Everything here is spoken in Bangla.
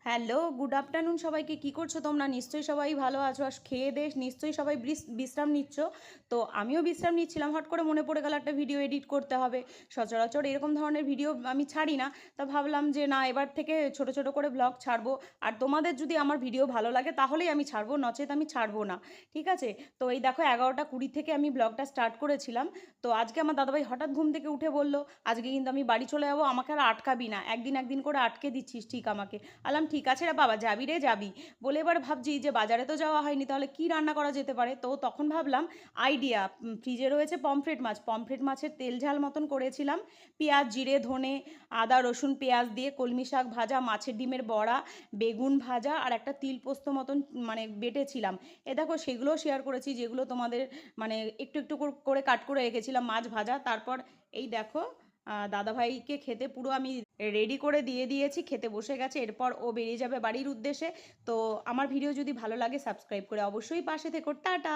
হ্যালো, গুড আফটারনুন সবাইকে। কি করছো তোমরা? নিশ্চয়ই সবাই ভালো আছো আর খেয়ে দিয়ে নিশ্চয়ই সবাই বিশ্রাম নিচ্ছ। তো আমিও বিশ্রাম নিচ্ছিলাম, হট করে মনে পড়ে গেল একটা ভিডিও এডিট করতে হবে। সচরাচর এরকম ধরনের ভিডিও আমি ছাড়ি না। তা ভাবলাম যে না, এবার থেকে ছোট ছোট করে ব্লগ ছাড়বো। আর তোমাদের যদি আমার ভিডিও ভালো লাগে তাহলেই আমি ছাড়বো, নচেত আমি ছাড়বো না। ঠিক আছে? তো এই দেখো 11টা 20 থেকে আমি ব্লগটা স্টার্ট করেছিলাম। তো আজকে আমার দাদাভাই হঠাৎ ঘুম থেকে উঠে বললো আজকে কিন্তু আমি বাড়ি চলে যাবো, আমাকে আর আটকাবি না, একদিন একদিন করে আটকে দিচ্ছিস ঠিক আমাকে। আলাম ঠিক আছে রে বাবা, যাবি রে যাবি। বলে এবার ভাবছি যে বাজারে তো যাওয়া হয়নি, তাহলে কি রান্না করা যেতে পারে। তো তখন ভাবলাম আইডিয়া, ফ্রিজে রয়েছে পমফ্রেট মাছ, পমফ্রেট মাছের তেল ঝাল মতন করেছিলাম। পেঁয়াজ জিরে ধনে আদা রসুন পেঁয়াজ দিয়ে কলমি শাক ভাজা, মাছের ডিমের বড়া, বেগুন ভাজা আর একটা তিল পোস্ত মতন মানে বেটেছিলাম। এ দেখো সেগুলোও শেয়ার করেছি, যেগুলো তোমাদের মানে একটু একটু করে কাট করে রেখেছিলাম মাছ ভাজা। তারপর এই দেখো দাদাভাইকে খেতে পুরো আমি রেডি করে দিয়ে দিয়েছি, খেতে বসে গেছে। এরপর ও বেরিয়ে যাবে বাড়ির উদ্দেশ্যে। তো আমার ভিডিও যদি ভালো লাগে সাবস্ক্রাইব করে অবশ্যই পাশে থেকো। টাটা।